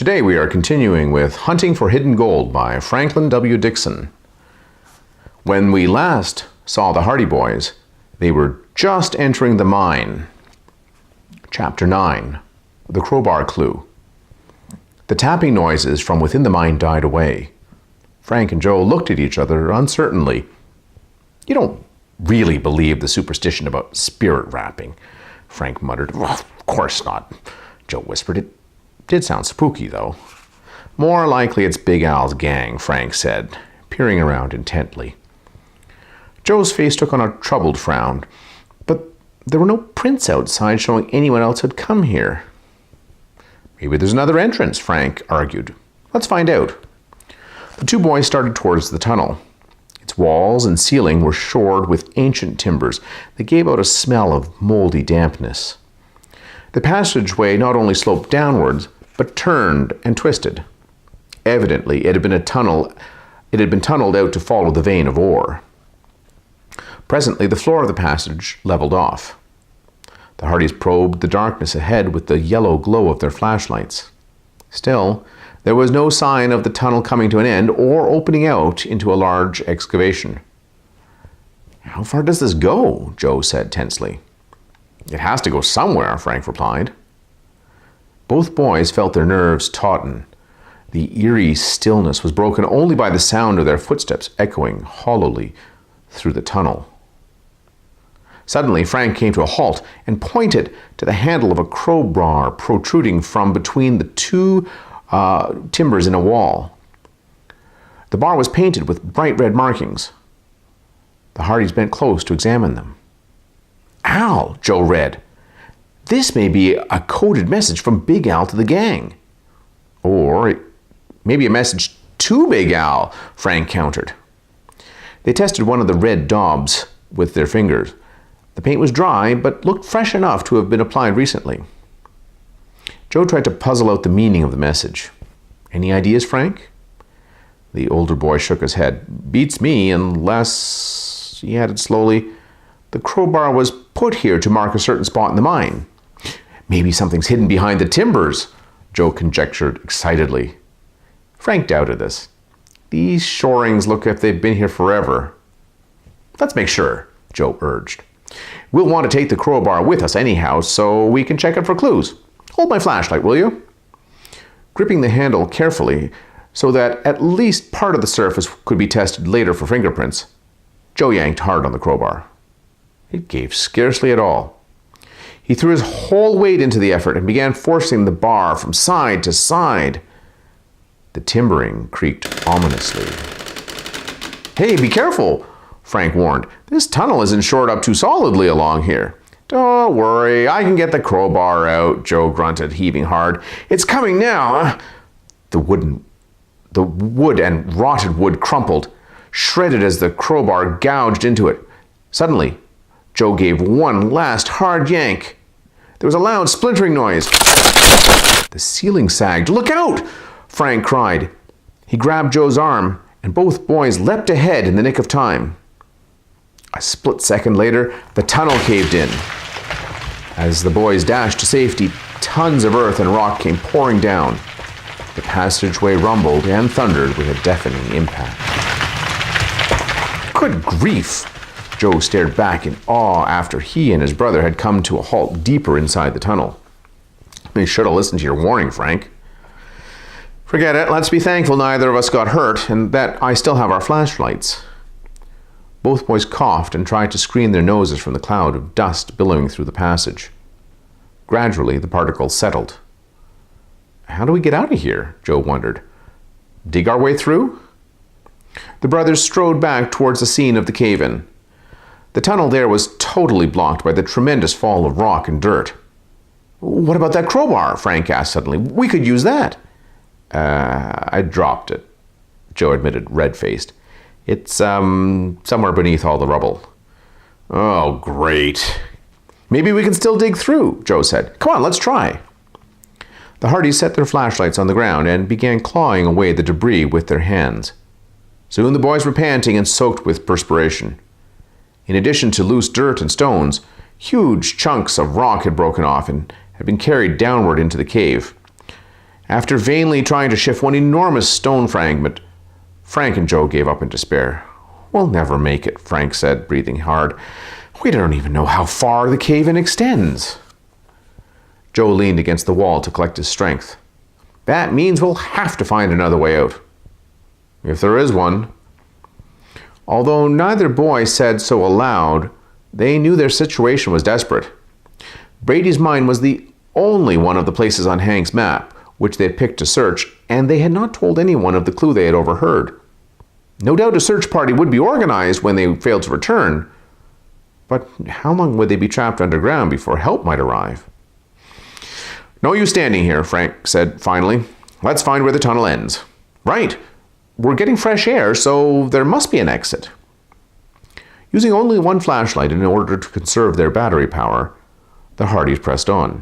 Today we are continuing with Hunting for Hidden Gold by Franklin W. Dixon. When we last saw the Hardy Boys, they were just entering the mine. Chapter 9, The Crowbar Clue. The tapping noises from within the mine died away. Frank and Joe looked at each other uncertainly. "You don't really believe the superstition about spirit rapping," Frank muttered. "Well, of course not," Joe whispered. "It did sound spooky, though." "More likely it's Big Al's gang," Frank said, peering around intently. Joe's face took on a troubled frown, but there were no prints outside showing anyone else had come here. "Maybe there's another entrance," Frank argued. "Let's find out." The two boys started towards the tunnel. Its walls and ceiling were shored with ancient timbers that gave out a smell of moldy dampness. The passageway not only sloped downwards, but turned and twisted. Evidently, it had been tunneled out to follow the vein of ore. Presently, the floor of the passage leveled off. The Hardys probed the darkness ahead with the yellow glow of their flashlights. Still, there was no sign of the tunnel coming to an end or opening out into a large excavation. "How far does this go?" Joe said tensely. "It has to go somewhere," Frank replied. Both boys felt their nerves tauten. The eerie stillness was broken only by the sound of their footsteps echoing hollowly through the tunnel. Suddenly, Frank came to a halt and pointed to the handle of a crowbar protruding from between the two timbers in a wall. The bar was painted with bright red markings. The Hardys bent close to examine them. "Al," Joe read. "This may be a coded message from Big Al to the gang." "Or it may be a message to Big Al," Frank countered. They tested one of the red daubs with their fingers. The paint was dry, but looked fresh enough to have been applied recently. Joe tried to puzzle out the meaning of the message. "Any ideas, Frank?" The older boy shook his head. "Beats me, unless," he added slowly, "the crowbar was put here to mark a certain spot in the mine." "Maybe something's hidden behind the timbers," Joe conjectured excitedly. Frank doubted this. "These shorings look as if they've been here forever." "Let's make sure," Joe urged. "We'll want to take the crowbar with us anyhow, so we can check it for clues. Hold my flashlight, will you?" Gripping the handle carefully so that at least part of the surface could be tested later for fingerprints, Joe yanked hard on the crowbar. It gave scarcely at all. He threw his whole weight into the effort and began forcing the bar from side to side. The timbering creaked ominously. "Hey, be careful," Frank warned. "This tunnel isn't shored up too solidly along here." "Don't worry, I can get the crowbar out," Joe grunted, heaving hard. "It's coming now." The wood and rotted wood crumpled, shredded as the crowbar gouged into it. Suddenly, Joe gave one last hard yank. There was a loud splintering noise. The ceiling sagged. "Look out!" Frank cried. He grabbed Joe's arm, and both boys leapt ahead in the nick of time. A split second later, the tunnel caved in. As the boys dashed to safety, tons of earth and rock came pouring down. The passageway rumbled and thundered with a deafening impact. "Good grief!" Joe stared back in awe after he and his brother had come to a halt deeper inside the tunnel. "You should have listened to your warning, Frank." "Forget it. Let's be thankful neither of us got hurt and that I still have our flashlights." Both boys coughed and tried to screen their noses from the cloud of dust billowing through the passage. Gradually, the particles settled. "How do we get out of here?" Joe wondered. "Dig our way through?" The brothers strode back towards the scene of the cave-in. The tunnel there was totally blocked by the tremendous fall of rock and dirt. "What about that crowbar?" Frank asked suddenly. "We could use that." I dropped it," Joe admitted, red-faced. "It's, somewhere beneath all the rubble." "Oh, great." "Maybe we can still dig through," Joe said. "Come on, let's try." The Hardys set their flashlights on the ground and began clawing away the debris with their hands. Soon the boys were panting and soaked with perspiration. In addition to loose dirt and stones, huge chunks of rock had broken off and had been carried downward into the cave. After vainly trying to shift one enormous stone fragment, Frank and Joe gave up in despair. "We'll never make it," Frank said, breathing hard. "We don't even know how far the cave-in extends." Joe leaned against the wall to collect his strength. "That means we'll have to find another way out. If there is one." Although neither boy said so aloud, they knew their situation was desperate. Brady's mine was the only one of the places on Hank's map which they had picked to search, and they had not told anyone of the clue they had overheard. No doubt a search party would be organized when they failed to return, but how long would they be trapped underground before help might arrive? "No use standing here," Frank said finally. "Let's find where the tunnel ends." "Right. We're getting fresh air, so there must be an exit." Using only one flashlight in order to conserve their battery power, the Hardys pressed on.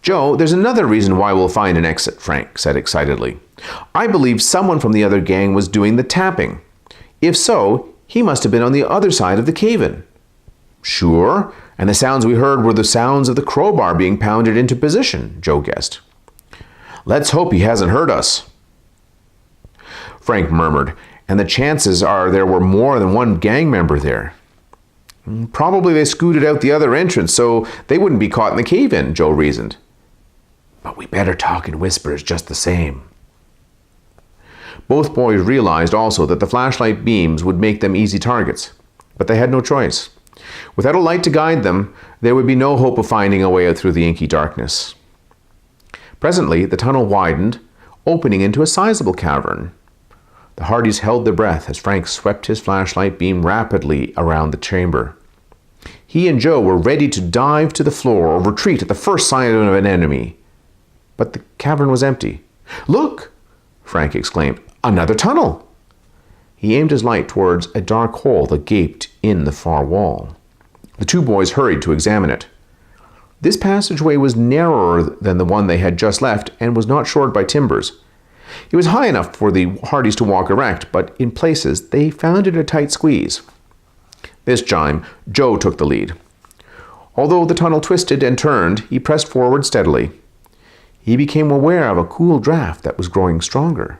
"Joe, there's another reason why we'll find an exit," Frank said excitedly. "I believe someone from the other gang was doing the tapping. If so, he must have been on the other side of the cave-in." "Sure, and the sounds we heard were the sounds of the crowbar being pounded into position," Joe guessed. "Let's hope he hasn't heard us," Frank murmured, "and the chances are there were more than one gang member there." "Probably they scooted out the other entrance so they wouldn't be caught in the cave-in," Joe reasoned. "But we better talk in whispers just the same." Both boys realized also that the flashlight beams would make them easy targets, but they had no choice. Without a light to guide them, there would be no hope of finding a way out through the inky darkness. Presently, the tunnel widened, opening into a sizable cavern. The Hardys held their breath as Frank swept his flashlight beam rapidly around the chamber. He and Joe were ready to dive to the floor or retreat at the first sign of an enemy. But the cavern was empty. "Look!" Frank exclaimed. "Another tunnel!" He aimed his light towards a dark hole that gaped in the far wall. The two boys hurried to examine it. This passageway was narrower than the one they had just left and was not shored by timbers. It was high enough for the Hardys to walk erect, but in places they found it a tight squeeze. This time, Joe took the lead. Although the tunnel twisted and turned, he pressed forward steadily. He became aware of a cool draft that was growing stronger.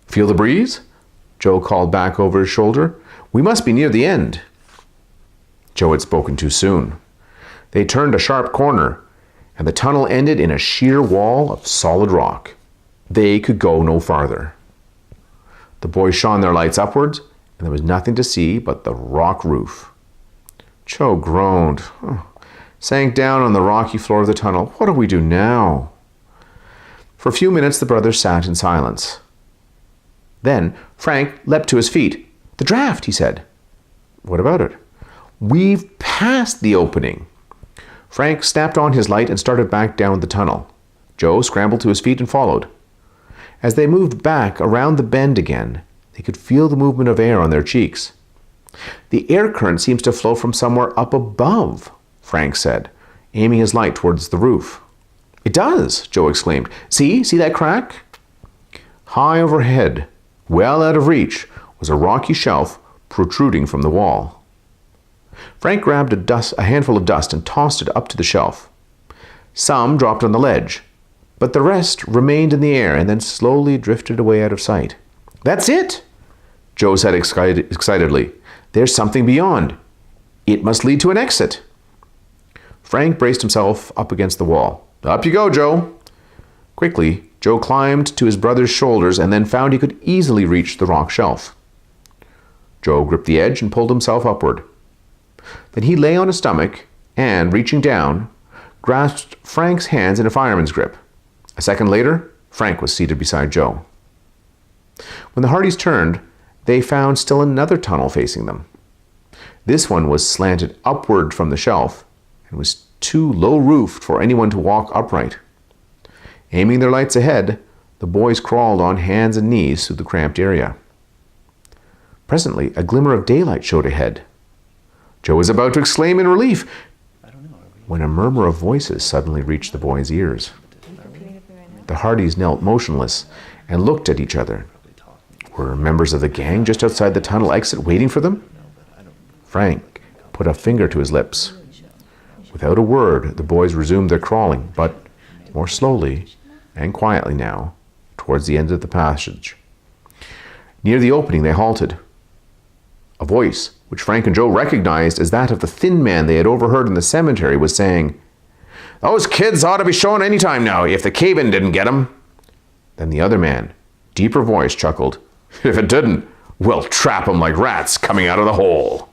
"Feel the breeze?" Joe called back over his shoulder. "We must be near the end." Joe had spoken too soon. They turned a sharp corner, and the tunnel ended in a sheer wall of solid rock. They could go no farther. The boys shone their lights upwards, and there was nothing to see but the rock roof. Joe groaned, sank down on the rocky floor of the tunnel. "What do we do now?" For a few minutes the brothers sat in silence. Then Frank leapt to his feet. "The draft," he said. "What about it?" "We've passed the opening." Frank snapped on his light and started back down the tunnel. Joe scrambled to his feet and followed. As they moved back around the bend again, they could feel the movement of air on their cheeks. "The air current seems to flow from somewhere up above," Frank said, aiming his light towards the roof. "It does," Joe exclaimed. See that crack?" High overhead, well out of reach, was a rocky shelf protruding from the wall. Frank grabbed a handful of dust and tossed it up to the shelf. Some dropped on the ledge, but the rest remained in the air and then slowly drifted away out of sight. "That's it," Joe said excitedly. "There's something beyond. It must lead to an exit." Frank braced himself up against the wall. "Up you go, Joe." Quickly, Joe climbed to his brother's shoulders and then found he could easily reach the rock shelf. Joe gripped the edge and pulled himself upward. Then he lay on his stomach and, reaching down, grasped Frank's hands in a fireman's grip. A second later, Frank was seated beside Joe. When the Hardys turned, they found still another tunnel facing them. This one was slanted upward from the shelf and was too low-roofed for anyone to walk upright. Aiming their lights ahead, the boys crawled on hands and knees through the cramped area. Presently, a glimmer of daylight showed ahead. Joe was about to exclaim in relief when a murmur of voices suddenly reached the boys' ears. The Hardys knelt motionless and looked at each other. Were members of the gang just outside the tunnel exit waiting for them? Frank put a finger to his lips. Without a word, the boys resumed their crawling, but more slowly and quietly now, towards the end of the passage. Near the opening they halted. A voice, which Frank and Joe recognized as that of the thin man they had overheard in the cemetery, was saying, "Those kids ought to be showing any time now, if the cave-in didn't get 'em." Then the other man, deeper voice, chuckled, "If it didn't, we'll trap 'em like rats coming out of the hole."